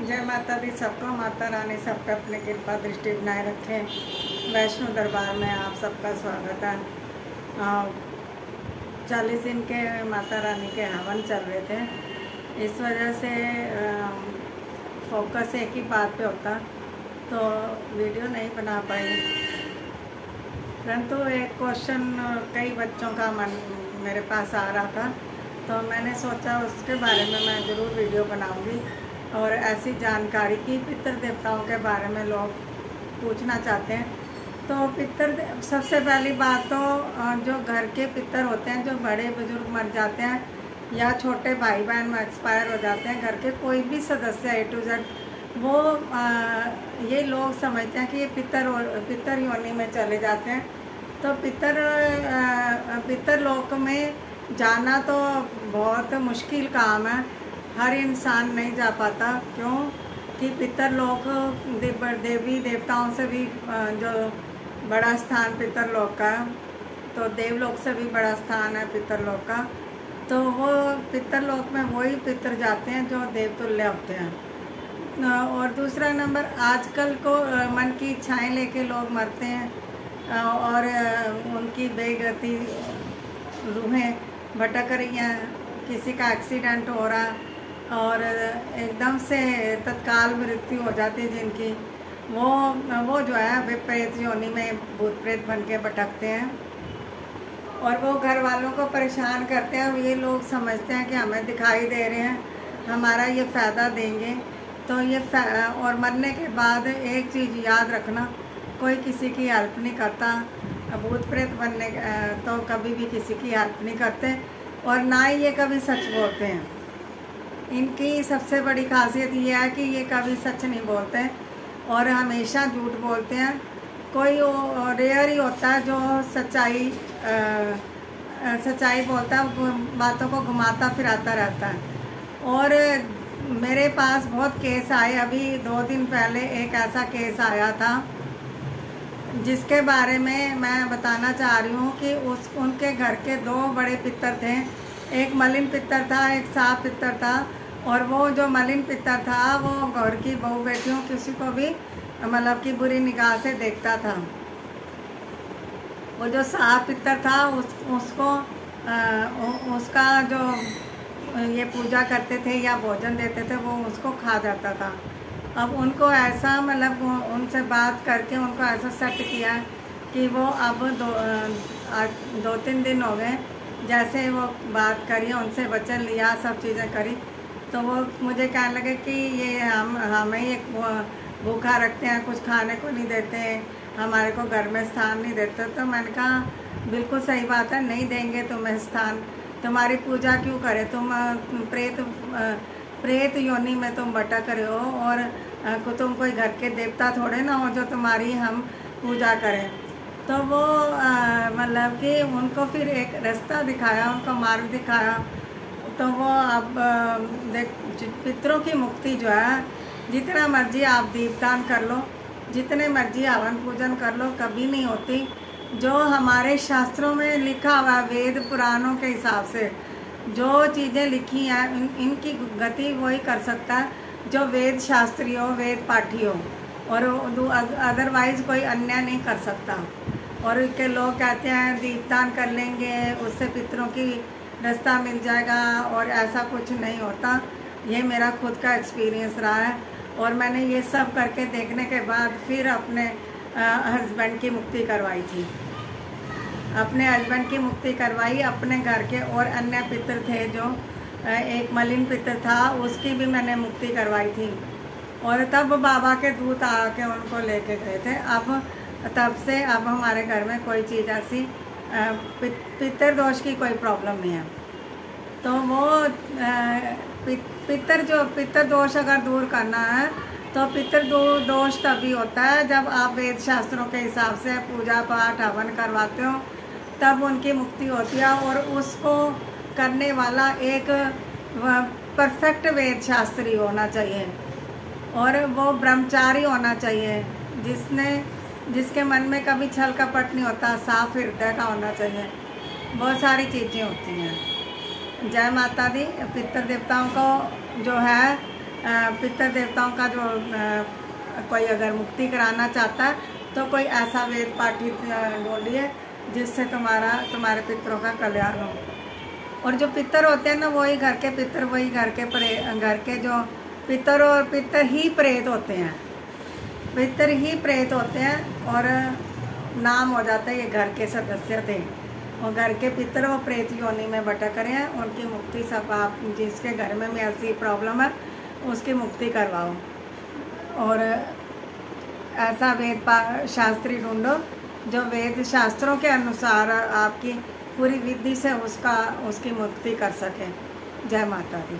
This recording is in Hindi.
जय माता दी। सबको माता रानी सब पे अपनी कृपा दृष्टि बनाए रखें। वैष्णो दरबार में आप सबका स्वागत है। 40 दिन के माता रानी के हवन चल रहे थे, इस वजह से फोकस एक ही बात पे होता तो वीडियो नहीं बना पाई। परंतु एक क्वेश्चन कई बच्चों का मेरे पास आ रहा था, तो मैंने सोचा उसके बारे में मैं ज़रूर वीडियो बनाऊंगी। और ऐसी जानकारी की पितृ देवताओं के बारे में लोग पूछना चाहते हैं, तो सबसे पहली बात तो जो घर के पितर होते हैं, जो बड़े बुजुर्ग मर जाते हैं या छोटे भाई बहन में एक्सपायर हो जाते हैं, घर के कोई भी सदस्य A to Z, वो ये लोग समझते हैं कि ये पितर योनि में चले जाते हैं। तो पितर लोक में जाना तो बहुत मुश्किल काम है, हर इंसान नहीं जा पाता। क्यों कि पितर लोक देवी देवताओं से भी जो बड़ा स्थान पितर लोक का, तो देवलोक से भी बड़ा स्थान है पितर लोक का। तो वो पितर लोक में वही पितर जाते हैं जो देवतुल्य होते हैं। और दूसरा नंबर, आजकल को मन की इच्छाएं लेके लोग मरते हैं और उनकी बेगति रूहें भटक रही हैं। किसी का एक्सीडेंट हो रहा और एकदम से तत्काल मृत्यु हो जाती है जिनकी, वो जो है वे प्रेत योनि में भूत प्रेत बन के भटकते हैं और वो घर वालों को परेशान करते हैं। ये लोग समझते हैं कि हमें दिखाई दे रहे हैं, हमारा ये फ़ायदा देंगे। तो ये और मरने के बाद एक चीज़ याद रखना, कोई किसी की हेल्प नहीं करता। भूत प्रेत बनने तो कभी भी किसी की हेल्प नहीं करते और ना ही ये कभी सच बोलते हैं। इनकी सबसे बड़ी खासियत ये है कि ये कभी सच नहीं बोलते और हमेशा झूठ बोलते हैं। कोई रेयर ही होता है जो सच्चाई बोलता है, बातों को घुमाता फिराता रहता है। और मेरे पास बहुत केस आए, अभी 2 दिन पहले एक ऐसा केस आया था जिसके बारे में मैं बताना चाह रही हूँ कि उनके घर के 2 बड़े पितर थे। एक मलिन पितर था, एक साफ पितर था। और वो जो मलिन पितर था वो घर की बहू बेटियों किसी को भी मतलब कि बुरी निगाह से देखता था। वो जो साफ पितर था उसको उसका जो ये पूजा करते थे या भोजन देते थे वो उसको खा जाता था। अब उनको ऐसा मतलब उनसे बात करके उनको ऐसा सेट किया कि वो अब 2-3 दिन हो गए जैसे वो बात करी, उनसे वचन लिया, सब चीज़ें करी, तो वो मुझे कहने लगे कि ये हमें ये भूखा रखते हैं, कुछ खाने को नहीं देते, हमारे को घर में स्थान नहीं देते। तो मैंने कहा बिल्कुल सही बात है, नहीं देंगे तुम्हें स्थान, तुम्हारी पूजा क्यों करें, तुम प्रेत योनि में तुम भटक रहे हो और तुम कोई घर के देवता थोड़े ना हो जो तुम्हारी हम पूजा करें। तो वो मतलब कि उनको फिर एक रास्ता दिखाया, उनको मार्ग दिखाया। तो वो अब पितरों की मुक्ति जो है, जितना मर्जी आप दीपदान कर लो, जितने मर्जी हवन पूजन कर लो, कभी नहीं होती। जो हमारे शास्त्रों में लिखा हुआ वेद पुराणों के हिसाब से जो चीज़ें लिखी हैं, इनकी गति वही कर सकता है जो वेद शास्त्री हो, वेद पाठी हो, और अदरवाइज़ कोई अन्य नहीं कर सकता। और के लोग कहते हैं दीपदान कर लेंगे उससे पितरों की रास्ता मिल जाएगा, और ऐसा कुछ नहीं होता। ये मेरा खुद का एक्सपीरियंस रहा है और मैंने ये सब करके देखने के बाद फिर अपने हस्बैंड की मुक्ति करवाई थी। अपने हस्बैंड की मुक्ति करवाई, अपने घर के और अन्य पितर थे, जो एक मलिन पितर था उसकी भी मैंने मुक्ति करवाई थी। और तब बाबा के दूत आके उनको लेके गए थे। तब से अब हमारे घर में कोई चीज़ ऐसी पितर दोष की कोई प्रॉब्लम नहीं है। तो वो पितर दोष अगर दूर करना है तो पितर दोष तभी होता है जब आप वेद शास्त्रों के हिसाब से पूजा पाठ हवन करवाते हो, तब उनकी मुक्ति होती है। और उसको करने वाला एक परफेक्ट वेद शास्त्री होना चाहिए और वो ब्रह्मचारी होना चाहिए, जिसके मन में कभी छल कपट नहीं होता, साफ हृदय का होना चाहिए। बहुत सारी चीज़ें होती हैं। जय माता दी। पितृ देवताओं को जो है पितर देवताओं का जो कोई अगर मुक्ति कराना चाहता है तो कोई ऐसा वेद पाठी ढूंढिए जिससे तुम्हारे पितरों का कल्याण हो। और जो पितर होते हैं ना, वही घर के पितर, वही घर के जो पितर और पितर ही प्रेत होते हैं, पितर ही प्रेत होते हैं। और नाम हो जाता है ये घर के सदस्य थे, और घर के पितर वो प्रेत योनि में भटक रहे हैं। उनकी मुक्ति सब आप जिसके घर में ऐसी प्रॉब्लम है उसकी मुक्ति करवाओ। और ऐसा वेद शास्त्री ढूंढो जो वेद शास्त्रों के अनुसार आपकी पूरी विधि से उसकी मुक्ति कर सके। जय माता दी।